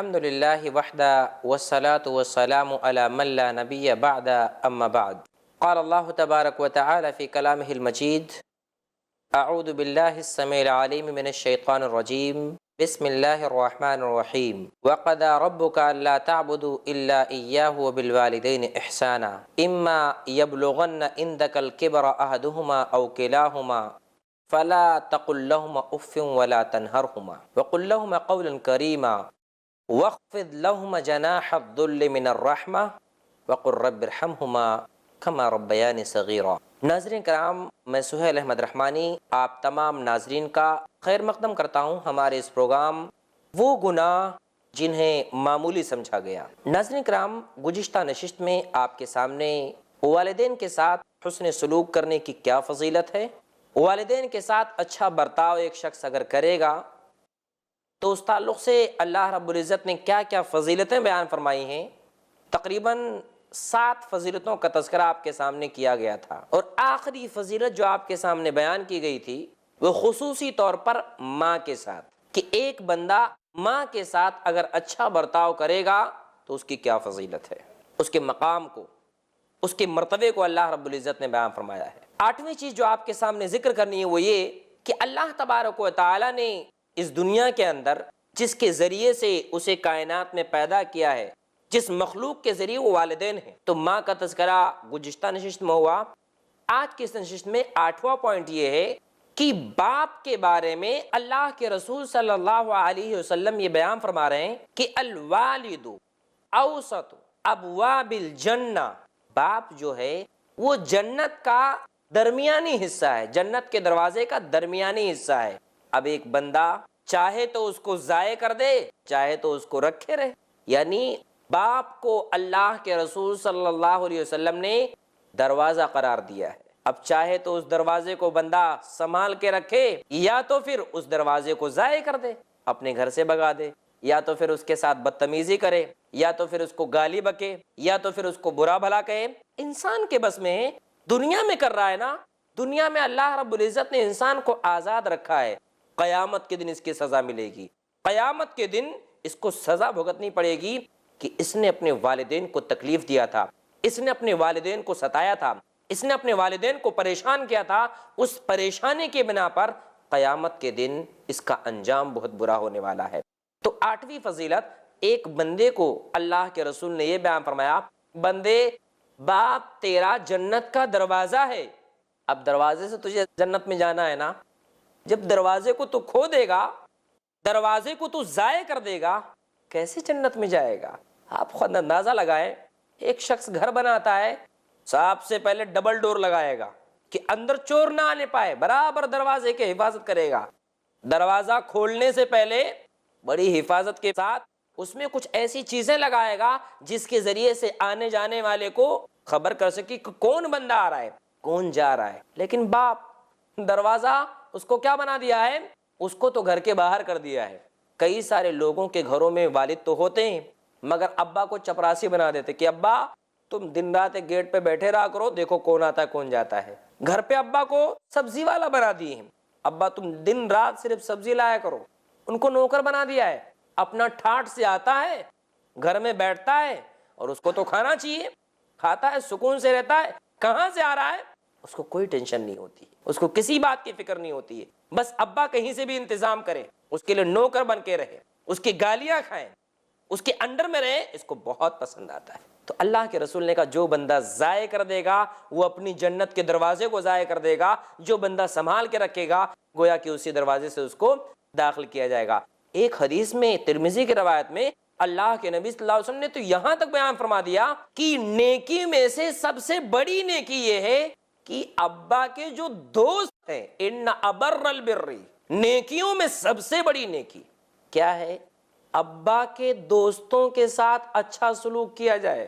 الحمد للہ وحدہ والصلاة والسلام علی من لا نبی بعد اما بعد قال اللہ تبارک وتعالی فی کلامہ المجید اعوذ باللہ السمیع العلیم من الشیطان الرجیم بسم اللہ الرحمن الرحیم وقضى ربک الا تعبدوا الا ایاہ وبالوالدین احسانا اما یبلغن عندک الکبر احدہما او کلاہما فلا تقل لهما اف ولا تنهرهما وقل لهما قولا کریما واخفض لهما جناح الذل من الرحمہ وقل رب ارحمهما كما ربیانی صغیرا۔ ناظرین کرام، میں سہیل احمد رحمانی آپ تمام ناظرین کا خیر مقدم کرتا ہوں ہمارے اس پروگرام وہ گناہ جنہیں معمولی سمجھا گیا۔ ناظرین کرام، گزشتہ نشست میں آپ کے سامنے والدین کے ساتھ حسن سلوک کرنے کی کیا فضیلت ہے، والدین کے ساتھ اچھا برتاؤ ایک شخص اگر کرے گا تو اس تعلق سے اللہ رب العزت نے کیا کیا فضیلتیں بیان فرمائی ہیں۔ تقریباً 7 فضیلتوں کا تذکرہ آپ کے سامنے کیا گیا تھا، اور آخری فضیلت جو آپ کے سامنے بیان کی گئی تھی وہ خصوصی طور پر ماں کے ساتھ، کہ ایک بندہ ماں کے ساتھ اگر اچھا برتاؤ کرے گا تو اس کی کیا فضیلت ہے، اس کے مقام کو، اس کے مرتبے کو اللہ رب العزت نے بیان فرمایا ہے۔ 8ویں چیز جو آپ کے سامنے ذکر کرنی ہے وہ یہ کہ اللہ تبارک و تعالی نے اس دنیا کے اندر جس کے ذریعے سے اسے کائنات میں پیدا کیا ہے، جس مخلوق کے ذریعے وہ والدین ہیں، تو ماں کا تذکرہ گزشتہ نشست میں ہوا۔ آج کی اس نشست میں 8واں پوائنٹ یہ ہے کہ باپ کے بارے میں اللہ کے رسول صلی اللہ علیہ وسلم یہ بیان فرما رہے ہیں کہ الوالد اوسط ابواب الجنہ، باپ جو ہے وہ جنت کا درمیانی حصہ ہے، جنت کے دروازے کا درمیانی حصہ ہے۔ اب ایک بندہ چاہے تو اس کو ضائع کر دے، چاہے تو اس کو رکھے رہے، یعنی باپ کو اللہ کے رسول صلی اللہ علیہ وسلم نے دروازہ قرار دیا ہے۔ اب چاہے تو اس دروازے کو بندہ سنبھال کے رکھے، یا تو پھر اس دروازے کو ضائع کر دے، اپنے گھر سے بھگا دے، یا تو پھر اس کے ساتھ بدتمیزی کرے، یا تو پھر اس کو گالی بکے، یا تو پھر اس کو برا بھلا کہے۔ انسان کے بس میں ہے، دنیا میں کر رہا ہے نا، دنیا میں اللہ رب العزت نے انسان کو آزاد رکھا ہے، قیامت کے دن اس کی سزا ملے گی، قیامت کے دن اس کو سزا بھگتنی پڑے گی کہ اس نے اپنے والدین کو تکلیف دیا تھا، اس نے اپنے والدین کو ستایا تھا، اس نے اپنے والدین کو پریشان کیا تھا، اس پریشانی کے بنا پر قیامت کے دن اس کا انجام بہت برا ہونے والا ہے۔ تو 8ویں فضیلت، ایک بندے کو اللہ کے رسول نے یہ بیان فرمایا، بندے باپ تیرا جنت کا دروازہ ہے۔ اب دروازے سے تجھے جنت میں جانا ہے نا، جب دروازے کو تو کھو دے گا، دروازے کو تو ضائع کر دے گا، کیسے جنت میں جائے گا؟ آپ خود اندازہ لگائیں، ایک شخص گھر بناتا ہے، سب سے پہلے ڈبل ڈور لگائے گا کہ اندر چور نہ آنے پائے، برابر دروازے کی حفاظت کرے گا۔ دروازہ کھولنے سے پہلے بڑی حفاظت کے ساتھ اس میں کچھ ایسی چیزیں لگائے گا جس کے ذریعے سے آنے جانے والے کو خبر کر سکے کہ کون بندہ آ رہا ہے، کون جا رہا ہے۔ لیکن باپ دروازہ اس کو کیا بنا دیا ہے؟ اس کو تو گھر کے باہر کر دیا ہے۔ کئی سارے لوگوں کے گھروں میں والد تو ہوتے ہیں، مگر ابا کو چپراسی بنا دیتے کہ ابا تم دن رات گیٹ پہ بیٹھے رہا کرو، دیکھو کون آتا ہے کون جاتا ہے۔ گھر پہ ابا کو سبزی والا بنا دیے ہیں، ابا تم دن رات صرف سبزی لایا کرو۔ ان کو نوکر بنا دیا ہے، اپنا ٹھاٹ سے آتا ہے، گھر میں بیٹھتا ہے، اور اس کو تو کھانا چاہیے، کھاتا ہے، سکون سے رہتا ہے۔ کہاں سے آ رہا ہے اس کو کوئی ٹینشن نہیں ہوتی، اس کو کسی بات کی فکر نہیں ہوتی ہے، بس ابا کہیں سے بھی انتظام کرے، اس کے لیے نوکر بن کے رہے، اس کی گالیاں کھائیں، اس کے انڈر میں رہے، اس کو بہت پسند آتا ہے۔ تو اللہ کے رسول نے کہا جو بندہ ضائع کر دے گا وہ اپنی جنت کے دروازے کو ضائع کر دے گا، جو بندہ سنبھال کے رکھے گا گویا کہ اسی دروازے سے اس کو داخل کیا جائے گا۔ ایک حدیث میں ترمذی کی روایت میں اللہ کے نبی صلی اللہ علیہ وسلم نے تو یہاں تک بیان فرما دیا کہ نیکی میں سے سب سے بڑی نیکی یہ ہے کہ ابا کے جو دوست ہیں، ان ابر البر، نیکیوں میں سب سے بڑی نیکی کیا ہے؟ ابا کے دوستوں کے ساتھ اچھا سلوک کیا جائے۔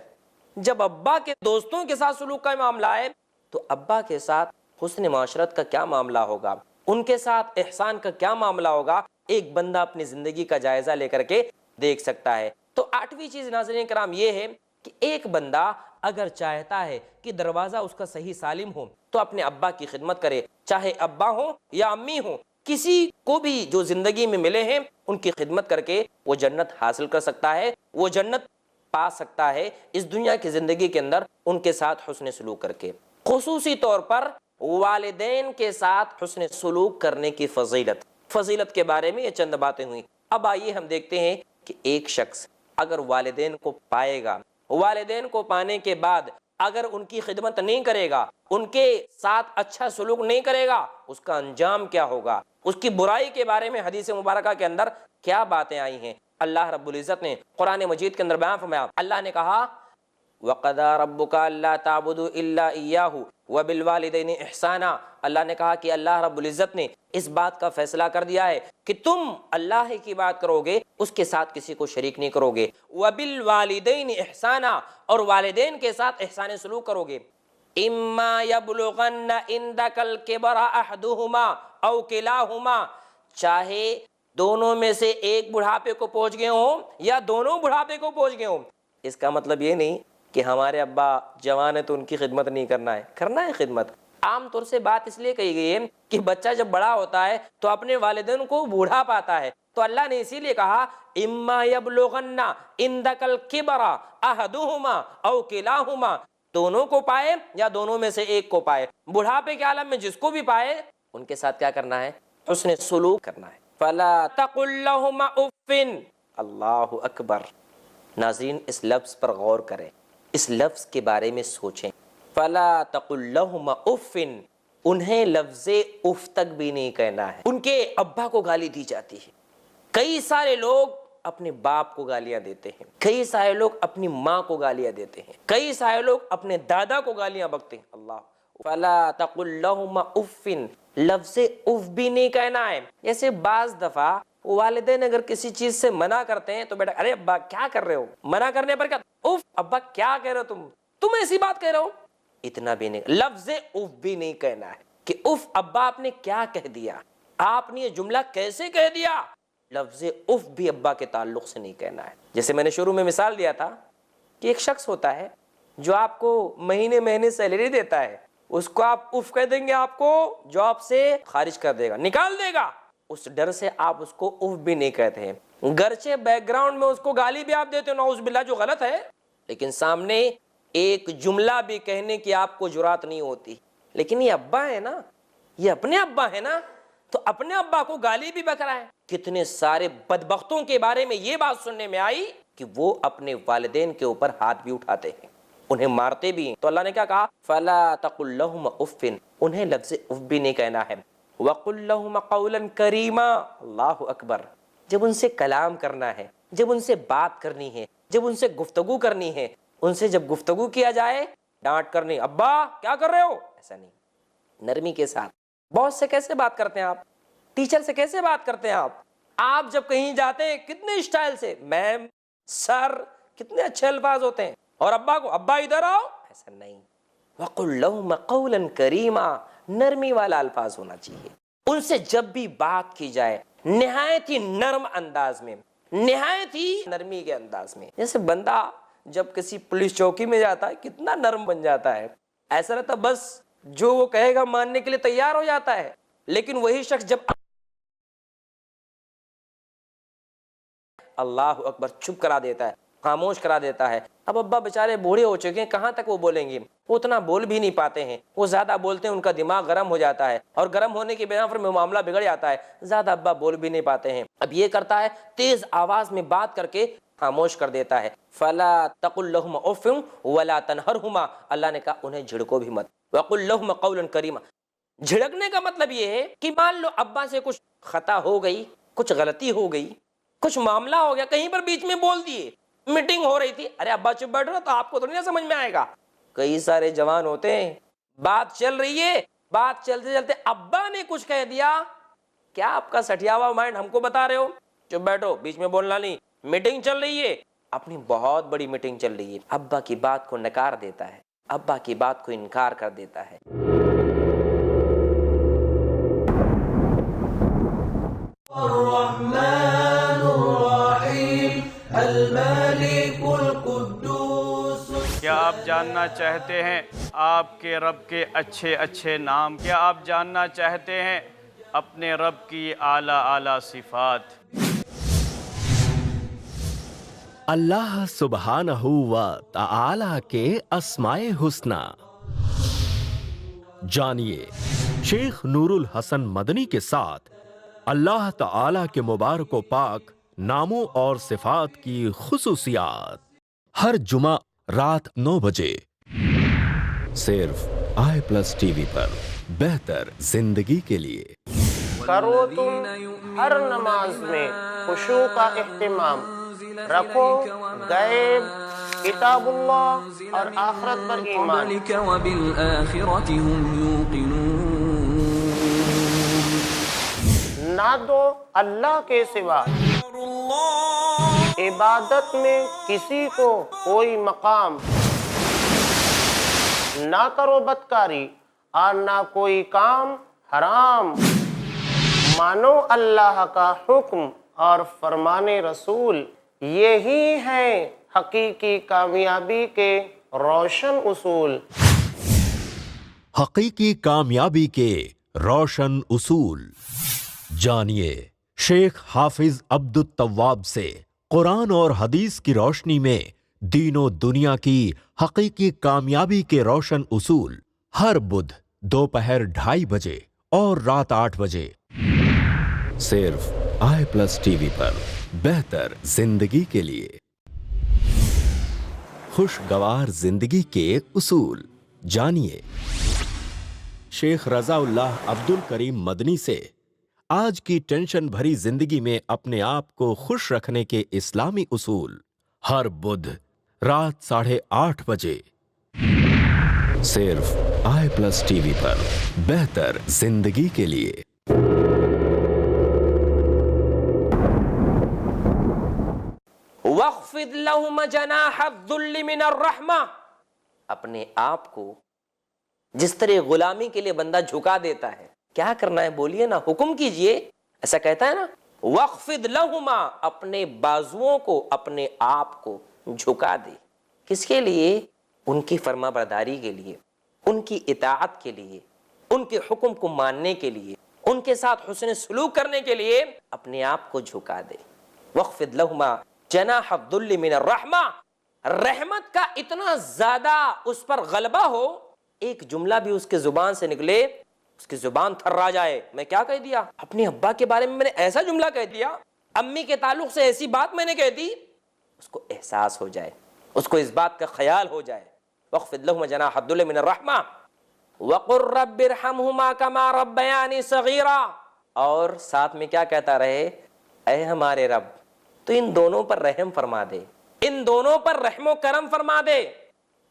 جب ابا کے دوستوں کے ساتھ سلوک کا معاملہ ہے تو ابا کے ساتھ حسن معاشرت کا کیا معاملہ ہوگا، ان کے ساتھ احسان کا کیا معاملہ ہوگا، ایک بندہ اپنی زندگی کا جائزہ لے کر کے دیکھ سکتا ہے۔ تو 8ویں چیز ناظرین کرام یہ ہے کہ ایک بندہ اگر چاہتا ہے کہ دروازہ اس کا صحیح سالم ہو تو اپنے ابا کی خدمت کرے، چاہے ابا ہو یا امی ہو، کسی کو بھی جو زندگی میں ملے ہیں ان کی خدمت کر کے وہ جنت حاصل کر سکتا ہے، وہ جنت پا سکتا ہے اس دنیا کی زندگی کے اندر ان کے ساتھ حسن سلوک کر کے۔ خصوصی طور پر والدین کے ساتھ حسن سلوک کرنے کی فضیلت کے بارے میں یہ چند باتیں ہوئیں۔ اب آئیے ہم دیکھتے ہیں کہ ایک شخص اگر والدین کو پائے گا، والدین کو پانے کے بعد اگر ان کی خدمت نہیں کرے گا، ان کے ساتھ اچھا سلوک نہیں کرے گا، اس کا انجام کیا ہوگا، اس کی برائی کے بارے میں حدیث مبارکہ کے اندر کیا باتیں آئی ہیں۔ اللہ رب العزت نے قرآن مجید کے اندر بیان فرمایا، اللہ نے کہا وَقَضَىٰ رَبُّكَ أَلَّا تَعْبُدُوا إِلَّا إِيَّاهُ وَبِالْوَالِدَيْنِ إِحْسَانًا، اللہ نے کہا کہ اللہ رب العزت نے اس بات کا فیصلہ کر دیا ہے کہ تم اللہ کی بات کرو گے، اس کے ساتھ کسی کو شریک نہیں کرو گے، وَبِالْوَالِدَيْنِ إِحْسَانًا، اور والدین کے ساتھ احسان سلوک کرو گے۔ إِمَّا يَبْلُغَنَّ عِندَكَ الْكِبَرَ أَحَدُهُمَا أَوْ كِلَاهُمَا، چاہے دونوں میں سے ایک بڑھاپے کو پہنچ گئے ہوں یا دونوں بڑھاپے کو پہنچ گئے ہوں۔ اس کا مطلب یہ نہیں کہ ہمارے ابا جوان ہے تو ان کی خدمت نہیں کرنا ہے، کرنا ہے خدمت۔ عام طور سے بات اس لیے کہی گئی ہے کہ بچہ جب بڑا ہوتا ہے تو اپنے والدین کو بوڑھا پاتا ہے، تو اللہ نے اسی لیے کہا اما یبلغن عندک الکبر احدہما او کلاہما، دونوں کو پائے یا دونوں میں سے ایک کو پائے، بڑھاپے کے عالم میں جس کو بھی پائے ان کے ساتھ کیا کرنا ہے؟ حسن سلوک کرنا ہے۔ فلا تقل لہما اف، اللہ اکبر۔ ناظرین اس لفظ پر غور کریں، اس لفظ کے بارے میں سوچیں، فلا تقل لہما اف، انہیں لفظ اف تک بھی نہیں کہنا ہے۔ ان کے ابا کو گالی دی جاتی ہے، کئی سارے لوگ اپنے باپ کو گالیاں دیتے ہیں، کئی سارے لوگ اپنی ماں کو گالیاں دیتے ہیں، کئی سارے لوگ اپنے دادا کو گالیاں بکتے ہیں۔ اللہ، فلا تقل لہما اف، لفظ اف بھی نہیں کہنا ہے۔ جیسے بعض دفعہ والدین اگر کسی چیز سے منع کرتے ہیں تو بیٹا ارے ابا کیا کر رہے ہو، منع کرنے پر کیا اف، ابا کیا کہہ رہے ہو تم ایسی بات کہہ رہے ہو، اتنا بھی نہیں، لفظ اف بھی نہیں کہنا ہے کہ اف ابا آپ نے کیا کہہ دیا، آپ نے یہ جملہ کیسے کہہ دیا، لفظ اف بھی ابا کے تعلق سے نہیں کہنا ہے۔ جیسے میں نے شروع میں مثال دیا تھا کہ ایک شخص ہوتا ہے جو آپ کو مہینے سیلری دیتا ہے، اس کو آپ اف کہہ دیں گے، آپ کو جاب سے خارج کر دے گا، نکال دے گا، اس ڈر سے آپ اس کو اف بھی نہیں کہتے ہیں۔ گرچہ بیک گراؤنڈ میں اس کو گالی بھی آپ دیتے ہو نعوذ باللہ، جو غلط ہے، لیکن سامنے ایک جملہ بھی کہنے کی آپ کو جرات نہیں ہوتی۔ لیکن یہ ابا ہے نا، یہ اپنے ابا ہے نا، تو اپنے ابا کو گالی بھی بک رہا ہے۔ کتنے سارے بدبختوں کے بارے میں یہ بات سننے میں آئی کہ وہ اپنے والدین کے اوپر ہاتھ بھی اٹھاتے ہیں، انہیں مارتے بھی ہیں۔ تو اللہ نے کیا کہا؟ فلا تقل لہما اف، انہیں لفظ اف بھی نہیں کہنا ہے۔ وقل لہما قولا کریما، اللہ اکبر۔ جب ان سے کلام کرنا ہے، جب ان سے بات کرنی ہے، جب ان سے گفتگو کرنی ہے، ان سے جب گفتگو کیا جائے، ڈانٹ کرنی، ابا کیا کر رہے ہو، ایسا نہیں، نرمی کے ساتھ۔ باس سے کیسے بات کرتے ہیں آپ، ٹیچر سے کیسے بات کرتے ہیں آپ جب کہیں جاتے ہیں کتنے اسٹائل سے، میم، سر، کتنے اچھے الفاظ ہوتے ہیں، اور ابا کو ابا ادھر آؤ، ایسا نہیں۔ وَقُلْ لَهُمَ قَوْلًا كَرِيمًا، نرمی والا الفاظ ہونا چاہیے۔ ان سے جب بھی بات کی جائے نہایت ہی نرم انداز میں، نہایت ہی نرمی کے انداز میں۔ جیسے بندہ جب کسی پولیس چوکی میں جاتا ہے کتنا نرم بن جاتا ہے، ایسا رہتا بس جو وہ کہے گا ماننے کے لیے تیار ہو جاتا ہے۔ لیکن وہی شخص جب اللہ اکبر چپ کرا دیتا ہے، خاموش کرا دیتا ہے۔ اب ابا بیچارے بوڑھے ہو چکے ہیں، کہاں تک وہ بولیں گے، وہ اتنا بول بھی نہیں پاتے ہیں، وہ زیادہ بولتے ہیں ان کا دماغ گرم ہو جاتا ہے، اور گرم ہونے کی بنا پر معاملہ بگڑ جاتا ہے، زیادہ ابا بول بھی نہیں پاتے ہیں۔ اب یہ کرتا ہے تیز آواز میں بات کر کے خاموش کر دیتا ہے۔ فلا تقل لہما اف ولا تنہرہما، اللہ نے کہا انہیں جھڑکو بھی مت۔ وقل لہما قولا کریما، جھڑکنے کا مطلب یہ ہے کہ مان لو ابا سے کچھ خطا ہو گئی، کچھ غلطی ہو گئی، کچھ معاملہ ہو گیا، کہیں پر بیچ میں بول دیے، میٹنگ ہو رہی تھی، ارے ابا چپ بیٹھو نا، تو آپ کو تو نہیں سمجھ میں آئے گا۔ کئی سارے جوان ہوتے ہیں، بات چل رہی ہے، بات چلتے چلتے ابا نے کچھ کہہ دیا، کیا آپ کا سٹیا ہوا مائنڈ ہم کو بتا رہے ہو، چپ بیٹھو، بیچ میں بولنا نہیں، میٹنگ چل رہی ہے، اپنی بہت بڑی میٹنگ چل رہی ہے، ابا کی بات کو نکار دیتا ہے، ابا کی بات کو انکار کر دیتا ہے۔ الرحمن الرحیم الملک القدوس۔ کیا آپ جاننا چاہتے ہیں آپ کے رب کے اچھے اچھے نام؟ کیا آپ جاننا چاہتے ہیں اپنے رب کی اعلیٰ اعلیٰ صفات۔ اللہ سبحانہ و تعالی کے اسماء حسنی جانیے شیخ نور الحسن مدنی کے ساتھ اللہ تعالی کے مبارک و پاک ناموں اور صفات کی خصوصیات، ہر جمعہ رات 9 بجے صرف آئی پلس ٹی وی پر، بہتر زندگی کے لیے۔ کرو تم ہر نماز میں خشوع کا اہتمام، رکھو غیب، کتاب اللہ اور آخرت پر ایمان۔ وبالآخرة هم يوقنون۔ نہ دو اللہ کے سوا عبادت میں کسی کو کوئی مقام، نہ کرو بدکاری اور نہ کوئی کام حرام، مانو اللہ کا حکم اور فرمان رسول، یہی ہیں حقیقی کامیابی کے روشن اصول۔ حقیقی کامیابی کے روشن اصول جانیے شیخ حافظ عبد التواب سے قرآن اور حدیث کی روشنی میں دین و دنیا کی حقیقی کامیابی کے روشن اصول، ہر بدھ دوپہر 2:30 بجے اور رات 8 بجے صرف آئی پلس ٹی وی پر، بہتر زندگی کے لیے۔ خوشگوار زندگی کے اصول جانیے شیخ رضا اللہ عبد الکریم مدنی سے آج کی ٹینشن بھری زندگی میں اپنے آپ کو خوش رکھنے کے اسلامی اصول، ہر بدھ رات 8:30 بجے صرف آئی پلس ٹی وی پر، بہتر زندگی کے لیے۔ وَاخْفِضْ لَهُمْ جَنَاحَ الذُّلِّ مِنَ الرَّحْمَةِ، اپنے آپ کو جس طرح غلامی کے لیے بندہ جھکا دیتا ہے، کیا کرنا ہے بولیے نا، حکم کیجئے، ایسا کہتا ہے نا، وَاخْفِضْ لَهُمَا، اپنے بازوؤں کو، اپنے آپ کو جھکا دے، کس کے لیے؟ ان کی فرما برداری کے لیے، ان کی اطاعت کے لیے، ان کے حکم کو ماننے کے لیے، ان کے ساتھ حسن سلوک کرنے کے لیے اپنے آپ کو جھکا دے۔ وَاخْفِضْ لَهُمَا جناح الذل من الرحمہ، رحمت کا اتنا زیادہ اس پر غلبہ ہو، ایک جملہ بھی اس کے زبان سے نکلے، اس کی زبان تھرا جائے، میں کیا کہہ دیا، اپنے ابا کے بارے میں نے ایسا جملہ کہہ دیا، امی کے تعلق سے ایسی بات میں نے کہہ دی، اس کو احساس ہو جائے، اس کو اس بات کا خیال ہو جائے۔ وَاخْفِضْ لَهُمَا جَنَاحَ الذُّلِّ مِنَ الرَّحْمَةِ وَقُلْ رَبِّ ارْحَمْهُمَا كَمَا رَبَّيَانِي صَغِيرًا، اور ساتھ میں کیا کہتا رہے، اے ہمارے رب تو ان دونوں پر رحم فرما دے، ان دونوں پر رحم و کرم فرما دے،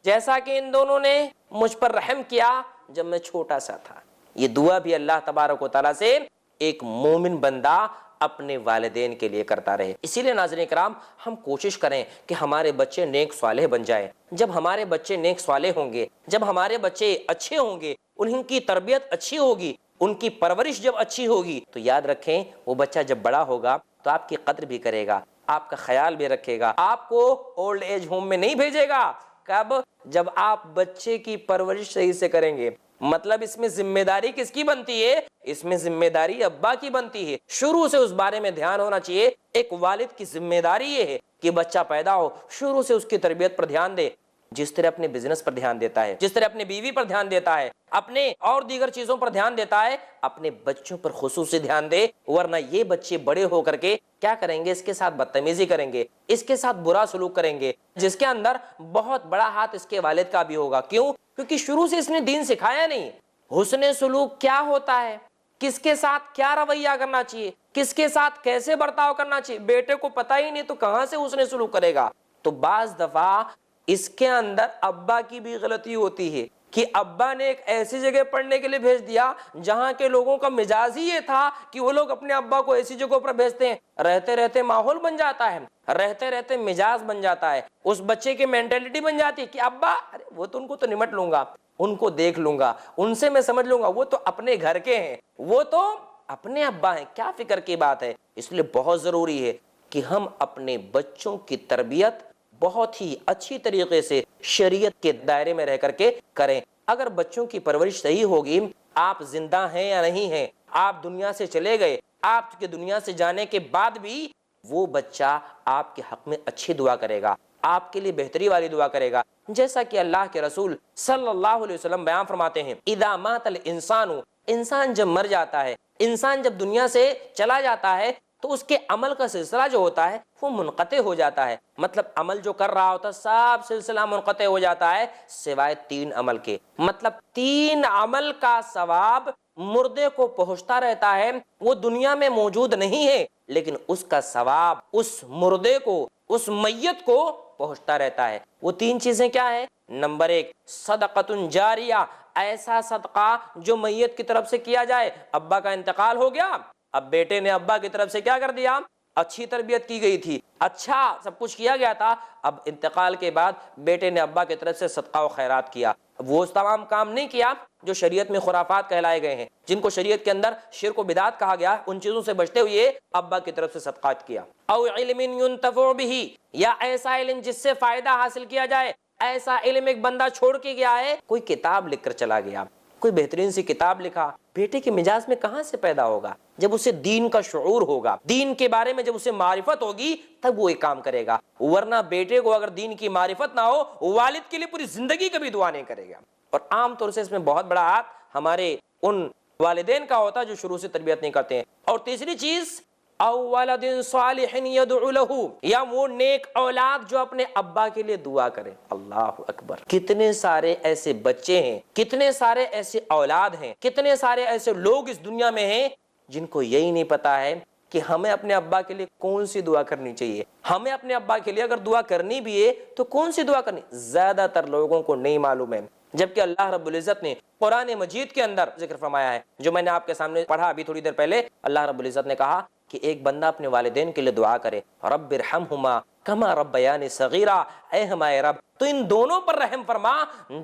جیسا کہ ان دونوں نے مجھ پر رحم کیا جب میں چھوٹا سا تھا۔ یہ دعا بھی اللہ تبارک و تعالیٰ سے ایک مومن بندہ اپنے والدین کے لیے کرتا رہے۔ اسی لیے ناظرین کرام، ہم کوشش کریں کہ ہمارے بچے نیک صالح بن جائیں۔ جب ہمارے بچے نیک صالح ہوں گے، جب ہمارے بچے اچھے ہوں گے، ان کی تربیت اچھی ہوگی، ان کی پرورش جب اچھی ہوگی، تو یاد رکھیں وہ بچہ جب بڑا ہوگا تو آپ کی قدر بھی کرے گا، آپ کا خیال بھی رکھے گا، آپ کو اولڈ ایج ہوم میں نہیں بھیجے گا۔ کب؟ جب آپ بچے کی پرورش صحیح سے کریں گے۔ مطلب اس میں ذمہ داری کس کی بنتی ہے؟ اس میں ذمہ داری ابا کی بنتی ہے، شروع سے اس بارے میں دھیان ہونا چاہیے۔ ایک والد کی ذمہ داری یہ ہے کہ بچہ پیدا ہو، شروع سے اس کی تربیت پر دھیان دے، جس طرح اپنے بزنس پر دھیان دیتا ہے، جس طرح اپنے بیوی پر دھیان دیتا ہے، اپنے اور دیگر چیزوں پر دھیان دیتا ہے، اپنے بچوں پر خصوصی دھیان دے، ورنہ یہ بچے بڑے ہو کر کے کیا کریں گے؟ اس کے ساتھ بدتمیزی کریں گے، اس کے ساتھ برا سلوک کریں گے، جس کے اندر بہت بڑا ہاتھ اس کے والد کا بھی ہوگا۔ کیوں؟ کیونکہ شروع سے اس نے دین سکھایا نہیں، حسن سلوک کیا ہوتا ہے، کس کے ساتھ کیا رویہ کرنا چاہیے، کس کے ساتھ کیسے برتاؤ کرنا چاہیے، بیٹے کو پتہ ہی نہیں تو کہاں سے حسن سلوک کرے گا؟ تو بعض دفعہ اس کے اندر ابا کی بھی غلطی ہوتی ہے کہ ابا نے ایک ایسی جگہ پڑھنے کے لیے بھیج دیا جہاں کے لوگوں کا مزاج ہی یہ تھا کہ وہ لوگ اپنے ابا کو ایسی جگہوں پر بھیجتے ہیں، رہتے رہتے ماحول بن جاتا ہے، رہتے رہتے مزاج بن جاتا ہے، اس بچے کی مینٹلٹی بن جاتی ہے کہ ابا ارے وہ تو ان کو تو نمٹ لوں گا، ان کو دیکھ لوں گا، ان سے میں سمجھ لوں گا، وہ تو اپنے گھر کے ہیں، وہ تو اپنے ابا ہیں، کیا فکر کی بات ہے۔ اس لیے بہت ضروری ہے کہ ہم اپنے بچوں کی تربیت بہت ہی اچھی طریقے سے شریعت کے دائرے میں رہ کر کے کریں۔ اگر بچوں کی پرورش صحیح ہوگی، آپ زندہ ہیں یا نہیں ہیں، آپ دنیا سے چلے گئے، آپ کے دنیا سے جانے کے بعد بھی وہ بچہ آپ کے حق میں اچھی دعا کرے گا، آپ کے لیے بہتری والی دعا کرے گا، جیسا کہ اللہ کے رسول صلی اللہ علیہ وسلم بیان فرماتے ہیں اذا مات الانسان، انسان جب مر جاتا ہے، انسان جب دنیا سے چلا جاتا ہے تو اس کے عمل کا سلسلہ جو ہوتا ہے وہ منقطع ہو جاتا ہے، مطلب عمل جو کر رہا ہوتا ہے سب سلسلہ منقطع ہو جاتا ہے سوائے 3 عمل کے، مطلب 3 عمل کا ثواب مردے کو پہنچتا رہتا ہے، وہ دنیا میں موجود نہیں ہے لیکن اس کا ثواب اس مردے کو، اس میت کو پہنچتا رہتا ہے۔ وہ 3 چیزیں کیا ہے؟ نمبر 1 صدقۃ جاریہ، ایسا صدقہ جو میت کی طرف سے کیا جائے، ابا کا انتقال ہو گیا، اب بیٹے نے ابا کی طرف سے کیا کر دیا، اچھی تربیت کی گئی تھی، اچھا سب کچھ کیا گیا تھا، اب انتقال کے بعد بیٹے نے ابا کی طرف سے صدقہ و خیرات کیا، وہ تمام کام نہیں کیا جو شریعت میں خرافات کہلائے گئے ہیں، جن کو شریعت کے اندر شرک و بدعت کہا گیا، ان چیزوں سے بچتے ہوئے ابا کی طرف سے صدقات کیا۔ او علم ينتفع به، یا ایسا علم جس سے فائدہ حاصل کیا جائے، ایسا علم ایک بندہ چھوڑ کے گیا ہے، کوئی کتاب لکھ کر چلا گیا، کوئی بہترین سی کتاب لکھا، بیٹے کے مزاج میں کہاں سے پیدا ہوگا؟ جب اسے دین کا شعور ہوگا، دین کے بارے میں جب اسے معرفت ہوگی تب وہ ایک کام کرے گا، ورنہ بیٹے کو اگر دین کی معرفت نہ ہو والد کے لیے پوری زندگی کبھی دعا نہیں کرے گا۔ اور عام طور سے اس میں بہت بڑا ہاتھ ہمارے ان والدین کا ہوتا ہے جو شروع سے تربیت نہیں کرتے ہیں۔ اور تیسری چیز او ولد صالح يدعو له، یا وہ نیک اولاد جو اپنے ابا کے لیے دعا کرے۔ اللہ اکبر، کتنے سارے ایسے بچے ہیں، کتنے سارے ایسے اولاد ہیں، کتنے سارے ایسے لوگ اس دنیا میں ہیں جن کو یہی نہیں پتا ہے کہ ہمیں اپنے ابا کے لیے کون سی دعا کرنی چاہیے، ہمیں اپنے ابا کے لیے اگر دعا کرنی بھی ہے تو کون سی دعا کرنی، زیادہ تر لوگوں کو نہیں معلوم ہے۔ جبکہ اللہ رب العزت نے قرآن مجید کے اندر ذکر فرمایا ہے، جو میں نے آپ کے سامنے پڑھا ابھی تھوڑی دیر پہلے، اللہ رب العزت نے کہا کہ ایک بندہ اپنے والدین کے لیے دعا کرے، رب ارحمہما کما ربیانی صغیرا، اے ہمارے رب تو ان دونوں پر رحم فرما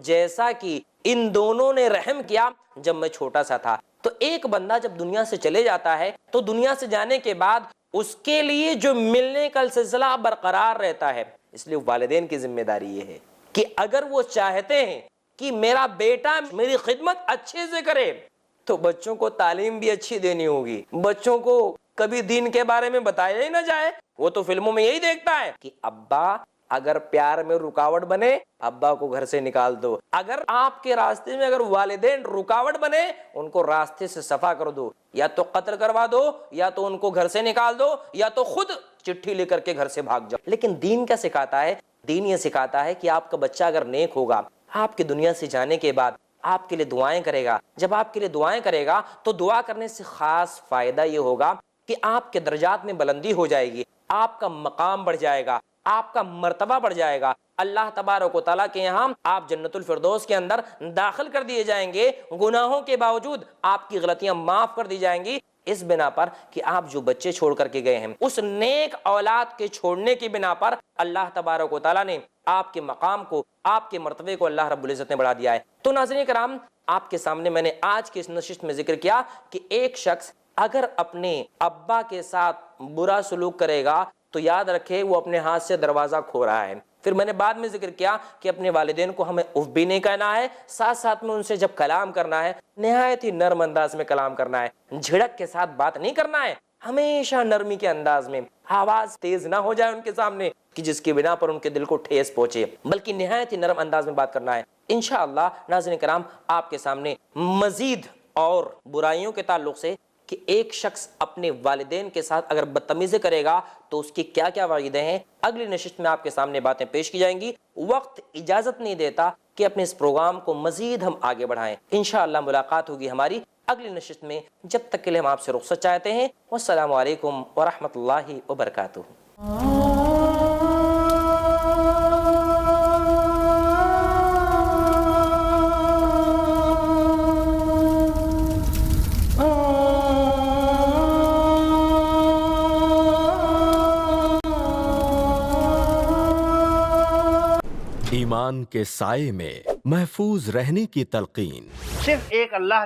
جیسا کہ ان دونوں نے رحم کیا جب میں چھوٹا سا تھا۔ تو ایک بندہ جب دنیا سے چلے جاتا ہے تو دنیا سے جانے کے بعد اس کے لیے جو ملنے کا سلسلہ برقرار رہتا ہے، اس لیے والدین کی ذمہ داری یہ ہے کہ اگر وہ چاہتے ہیں کہ میرا بیٹا میری خدمت اچھے سے کرے تو بچوں کو تعلیم بھی اچھی دینی ہوگی، بچوں کو کبھی دین کے بارے میں بتایا ہی نہ جائے، وہ تو فلموں میں یہی دیکھتا ہے کہ ابا اگر پیار میں رکاوٹ بنے ابا کو گھر سے نکال دو، اگر آپ کے راستے میں اگر والدین رکاوٹ بنے ان کو راستے سے صفا کر دو، یا تو قتل کروا دو، یا تو ان کو گھر سے نکال دو، یا تو خود چٹھی لے کر کے گھر سے بھاگ جاؤ۔ لیکن دین کیا سکھاتا ہے؟ دین یہ سکھاتا ہے کہ آپ کا بچہ اگر نیک ہوگا، آپ کی دنیا سے جانے کے بعد آپ کے لیے دعائیں کرے گا، جب آپ کے لیے دعائیں کرے گا تو دعا کرنے سے خاص فائدہ یہ ہوگا کہ آپ کے درجات میں بلندی ہو جائے گی، آپ کا مقام بڑھ جائے گا، آپ کا مرتبہ بڑھ جائے گا، اللہ تبارک و تعالیٰ کے یہاں آپ جنت الفردوس کے اندر داخل کر دیے جائیں گے، گناہوں کے باوجود آپ کی غلطیاں معاف کر دی جائیں گی، اس بنا پر کہ آپ جو بچے چھوڑ کر کے گئے ہیں اس نیک اولاد کے چھوڑنے کی بنا پر اللہ تبارک و تعالیٰ نے آپ کے مقام کو، آپ کے مرتبے کو اللہ رب العزت نے بڑھا دیا ہے۔ تو ناظرین کرام، آپ کے سامنے میں نے آج کی اس نشست میں ذکر کیا کہ ایک شخص اگر اپنے ابا کے ساتھ برا سلوک کرے گا تو یاد رکھے وہ اپنے ہاتھ سے دروازہ کھو رہا ہے۔ پھر میں نے بعد میں ذکر کیا کہ اپنے والدین کو ہمیں اف بھی نہیں کہنا ہے، ساتھ ساتھ میں ان سے جب کلام کرنا ہے نہایت ہی نرم انداز میں کلام کرنا ہے، جھڑک کے ساتھ بات نہیں کرنا ہے، ہمیشہ نرمی کے انداز میں، آواز تیز نہ ہو جائے ان کے سامنے کہ جس کی بنا پر ان کے دل کو ٹھیس پہنچے، بلکہ نہایت ہی نرم انداز میں بات کرنا ہے۔ انشاءاللہ ناظرین کرام، آپ کے سامنے مزید اور برائیوں کے تعلق سے کہ ایک شخص اپنے والدین کے ساتھ اگر بدتمیزی کرے گا تو اس کی کیا کیا وعیدیں ہیں، اگلی نشست میں آپ کے سامنے باتیں پیش کی جائیں گی۔ وقت اجازت نہیں دیتا کہ اپنے اس پروگرام کو مزید ہم آگے بڑھائیں۔ انشاءاللہ ملاقات ہوگی ہماری اگلی نشست میں، جب تک کے لیے ہم آپ سے رخصت چاہتے ہیں۔ والسلام علیکم ورحمۃ اللہ وبرکاتہ۔ ایمان کے سائے میں محفوظ رہنے کی تلقین۔ صرف ایک اللہ